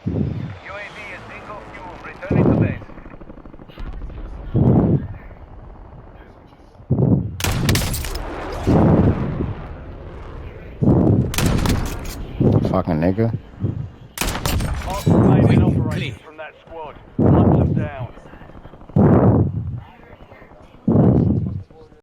UAV is bingo fuel. Returning to base. Fucking nigga. Mark remaining operators from that squad. Hunt them down.